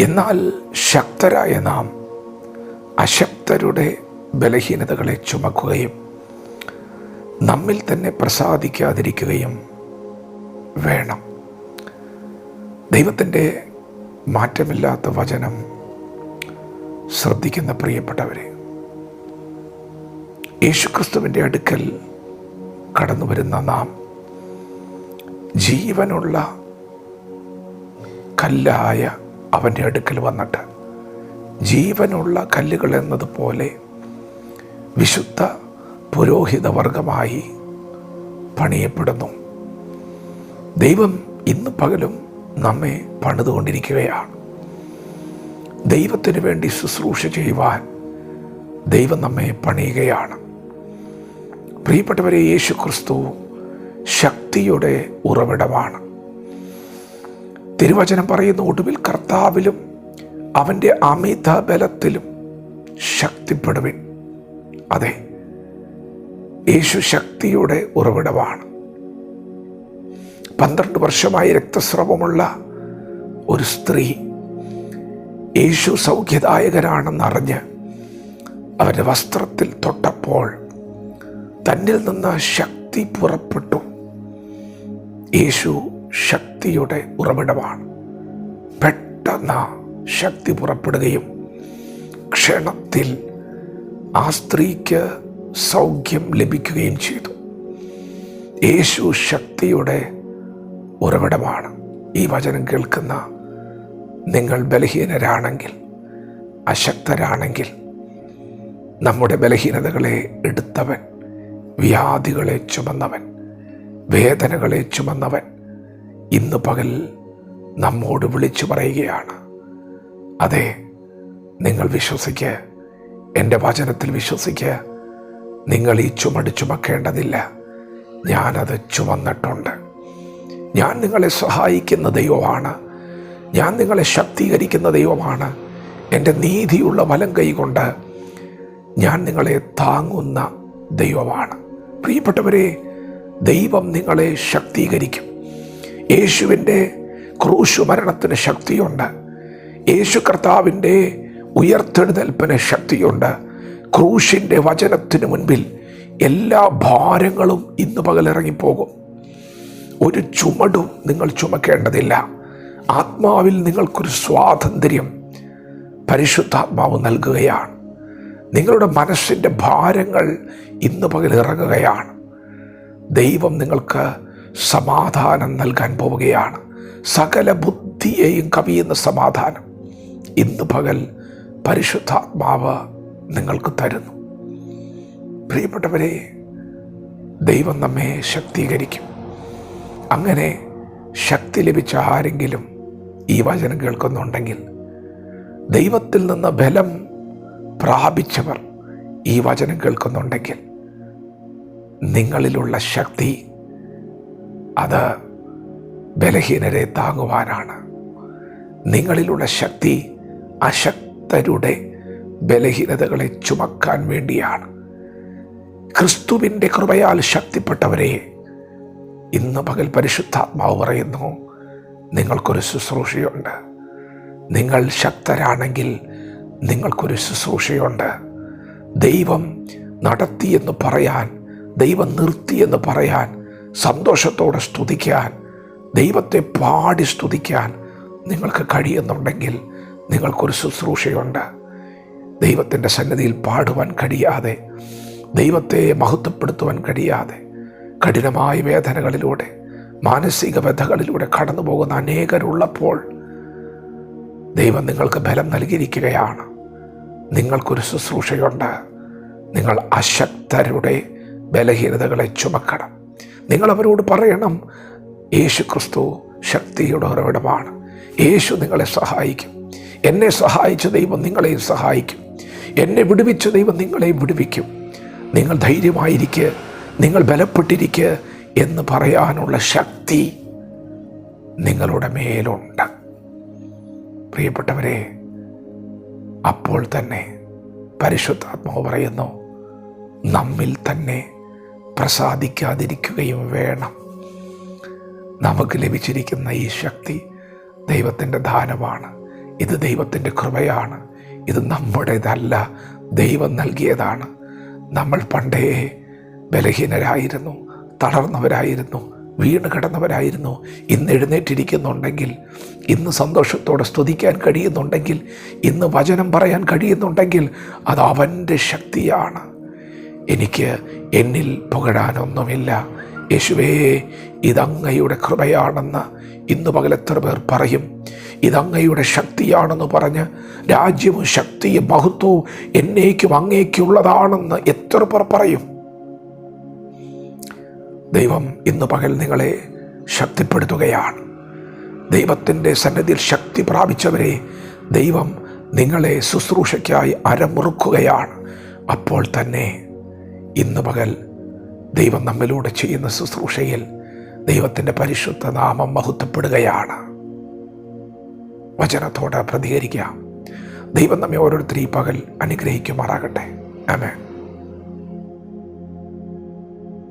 എന്നാൽ ശക്തരായ നാം അശക്തരുടെ ബലഹീനതകളെ ചുമക്കുകയും നമ്മിൽ തന്നെ പ്രസാദിക്കാതിരിക്കുകയും വേണം. ദൈവത്തിൻ്റെ മാറ്റമില്ലാത്ത വചനം ശ്രദ്ധിക്കുന്ന പ്രിയപ്പെട്ടവരെ, യേശുക്രിസ്തുവിൻ്റെ അടുക്കൽ കടന്നു വരുന്ന നാം ജീവനുള്ള കല്ലായ അവൻ്റെ അടുക്കൽ വന്നിട്ട് ജീവനുള്ള കല്ലുകൾ എന്നതുപോലെ വിശുദ്ധ പുരോഹിതവർഗമായി പണിയപ്പെടുന്നു. ദൈവം ഇന്ന് പകലും നമ്മെ പണിതുകൊണ്ടിരിക്കുകയാണ്. ദൈവത്തിന് വേണ്ടി ശുശ്രൂഷ ചെയ്യുവാൻ ദൈവം നമ്മെ പണിയുകയാണ്. പ്രിയപ്പെട്ടവരെ, യേശുക്രിസ്തു ശക്തിയുടെ ഉറവിടമാണ്. തിരുവചനം പറയുന്ന, ഒടുവിൽ കർത്താവിലും അവൻ്റെ അമിത ബലത്തിലും ശക്തിപ്പെടുവിൻ. അതെ, യേശു ശക്തിയുടെ ഉറവിടമാണ്. 12 വർഷമായി രക്തസ്രവമുള്ള ഒരു സ്ത്രീ യേശു സൗഖ്യദായകനാണെന്നറിഞ്ഞ് അവൻ്റെ വസ്ത്രത്തിൽ തൊട്ടപ്പോൾ തന്നിൽ നിന്ന് ശക്തി പുറപ്പെട്ടു. യേശു ശക്തിയുടെ ഉറവിടമാണ്. പെട്ടെന്ന് ശക്തി പുറപ്പെടുകയും ക്ഷണത്തിൽ ആ സ്ത്രീക്ക് സൗഖ്യം ലഭിക്കുകയും ചെയ്തു. യേശു ശക്തിയുടെ ഉറവിടമാണ്. ഈ വചനം കേൾക്കുന്ന നിങ്ങൾ ബലഹീനരാണെങ്കിൽ, അശക്തരാണെങ്കിൽ, നമ്മുടെ ബലഹീനതകളെ എടുത്തവൻ, വ്യാധികളെ ചുമന്നവൻ, വേദനകളെ ചുമന്നവൻ ഇന്ന് പകൽ നമ്മോട് വിളിച്ചു പറയുകയാണ്. അതെ, നിങ്ങൾ വിശ്വസിക്കുക, എൻ്റെ വചനത്തിൽ വിശ്വസിക്കുക. നിങ്ങൾ ഈ ചുമട് ചുമക്കേണ്ടതില്ല, ഞാനത് ചുമന്നിട്ടുണ്ട്. ഞാൻ നിങ്ങളെ സഹായിക്കുന്ന ദൈവമാണ്. ഞാൻ നിങ്ങളെ ശക്തീകരിക്കുന്ന ദൈവമാണ്. എൻ്റെ നീതിയുള്ള വലം കൈ കൊണ്ട് ഞാൻ നിങ്ങളെ താങ്ങുന്ന ദൈവമാണ്. പ്രിയപ്പെട്ടവരെ, ദൈവം നിങ്ങളെ ശക്തീകരിക്കും. യേശുവിൻ്റെ ക്രൂശു മരണത്തിന് ശക്തിയുണ്ട്. യേശു കർത്താവിൻ്റെ ഉയർത്തെഴുന്നേൽപ്പിന് ശക്തിയുണ്ട്. ക്രൂശിൻ്റെ വചനത്തിന് മുൻപിൽ എല്ലാ ഭാരങ്ങളും ഇന്ന് പകൽ ഇറങ്ങിപ്പോകും. ഒരു ചുമടും നിങ്ങൾ ചുമക്കേണ്ടതില്ല. ആത്മാവിൽ നിങ്ങൾക്കൊരു സ്വാതന്ത്ര്യം പരിശുദ്ധാത്മാവ് നൽകുകയാണ്. നിങ്ങളുടെ മനസ്സിൻ്റെ ഭാരങ്ങൾ ഇന്ന് പകൽ ഇറങ്ങുകയാണ്. ദൈവം നിങ്ങൾക്ക് സമാധാനം നൽകാൻ പോവുകയാണ്. സകല ബുദ്ധിയെയും കവിയുന്ന സമാധാനം ഇന്ന് പകൽ പരിശുദ്ധാത്മാവ് നിങ്ങൾക്ക് തരുന്നു. പ്രിയപ്പെട്ടവരെ, ദൈവം നമ്മെ ശക്തീകരിക്കും. അങ്ങനെ ശക്തി ലഭിച്ച ആരെങ്കിലും ഈ വചനം കേൾക്കുന്നുണ്ടെങ്കിൽ, ദൈവത്തിൽ നിന്ന് ബലം പ്രാപിച്ചവർ ഈ വചനം കേൾക്കുന്നുണ്ടെങ്കിൽ, നിങ്ങളിലുള്ള ശക്തി അത് ബലഹീനരെ താങ്ങുവാനാണ്. നിങ്ങളിലുള്ള ശക്തി അശക്തരുടെ ബലഹീനതകളെ ചുമക്കാൻ വേണ്ടിയാണ്. ക്രിസ്തുവിൻ്റെ കൃപയാൽ ശക്തിപ്പെട്ടവരെ ഇന്ന് പകൽ പരിശുദ്ധാത്മാവ് പറയുന്നു, നിങ്ങൾക്കൊരു ശുശ്രൂഷയുണ്ട്. നിങ്ങൾ ശക്തരാണെങ്കിൽ നിങ്ങൾക്കൊരു ശുശ്രൂഷയുണ്ട്. ദൈവം നടത്തിയെന്ന് പറയാൻ, ദൈവം നിർത്തിയെന്ന് പറയാൻ, സന്തോഷത്തോടെ സ്തുതിക്കാൻ, ദൈവത്തെ പാടി സ്തുതിക്കാൻ നിങ്ങൾക്ക് കഴിയുന്നുണ്ടെങ്കിൽ നിങ്ങൾക്കൊരു ശുശ്രൂഷയുണ്ട്. ദൈവത്തിൻ്റെ സന്നിധിയിൽ പാടുവാൻ കഴിയാതെ, ദൈവത്തെ മഹത്വപ്പെടുത്തുവാൻ കഴിയാതെ, കഠിനമായ വേദനകളിലൂടെ, മാനസിക വ്യഥകളിലൂടെ കടന്നു പോകുന്ന അനേകരുള്ളപ്പോൾ ദൈവം നിങ്ങൾക്ക് ബലം നൽകിയിരിക്കുകയാണ്. നിങ്ങൾക്കൊരു ശുശ്രൂഷയുണ്ട്. നിങ്ങൾ അശക്തരുടെ ബലഹീനതകളെ ചുമക്കണം. നിങ്ങൾ അവരോട് പറയണം, യേശു ക്രിസ്തു ശക്തിയുടെ ഉറവിടമാണ്. യേശു നിങ്ങളെ സഹായിക്കും. എന്നെ സഹായിച്ച ദൈവം നിങ്ങളെയും സഹായിക്കും. എന്നെ വിടുവിച്ച ദൈവം നിങ്ങളെയും വിടുവിക്കും. നിങ്ങൾ ധൈര്യമായിരിക്കുക, നിങ്ങൾ ബലപ്പെട്ടിരിക്കുക എന്ന് പറയാനുള്ള ശക്തി നിങ്ങളുടെ മേലുണ്ട്. പ്രിയപ്പെട്ടവരെ, അപ്പോൾ തന്നെ പരിശുദ്ധാത്മാവ് പറയുന്നു, നമ്മിൽ തന്നെ പ്രസാദിക്കാതിരിക്കുകയും വേണം. നമുക്ക് ലഭിച്ചിരിക്കുന്ന ഈ ശക്തി ദൈവത്തിൻ്റെ ദാനമാണ്. ഇത് ദൈവത്തിൻ്റെ കൃപയാണ്. ഇത് നമ്മുടേതല്ല, ദൈവം നൽകിയതാണ്. നമ്മൾ പണ്ടേ ബലഹീനരായിരുന്നു, തളർന്നവരായിരുന്നു, വീണ് കിടന്നവരായിരുന്നു. ഇന്ന് എഴുന്നേറ്റിരിക്കുന്നുണ്ടെങ്കിൽ, ഇന്ന് സന്തോഷത്തോടെ സ്തുതിക്കാൻ കഴിയുന്നുണ്ടെങ്കിൽ, ഇന്ന് വചനം പറയാൻ കഴിയുന്നുണ്ടെങ്കിൽ അത് അവൻ്റെ ശക്തിയാണ്. എനിക്ക് എന്നിൽ പുകഴാനൊന്നുമില്ല. യേശുവേ, ഇതങ്ങയുടെ കൃപയാണെന്ന് ഇന്ന് പകൽ എത്ര പേർ പറയും? ഇതങ്ങയുടെ ശക്തിയാണെന്ന് പറഞ്ഞ് രാജ്യവും ശക്തിയും മഹത്വവും എന്നേക്കും അങ്ങേക്കുള്ളതാണെന്ന് എത്ര പേർ പറയും? ദൈവം ഇന്ന് പകൽ നിങ്ങളെ ശക്തിപ്പെടുത്തുകയാണ്. ദൈവത്തിൻ്റെ സന്നിധിയിൽ ശക്തി പ്രാപിച്ചവരെ ദൈവം നിങ്ങളെ ശുശ്രൂഷയ്ക്കായി അരമുറുക്കുകയാണ്. അപ്പോൾ തന്നെ ഇന്ന് പകൽ ദൈവം നമ്മിലൂടെ ചെയ്യുന്ന ശുശ്രൂഷയിൽ ദൈവത്തിൻ്റെ പരിശുദ്ധ നാമം മഹത്വപ്പെടുകയാണ്. വചനത്തോടെ പ്രതികരിക്കാം. ദൈവം നമ്മെ ഓരോരുത്തരും ഈ പകൽ അനുഗ്രഹിക്കുമാറാകട്ടെ. ആമേൻ.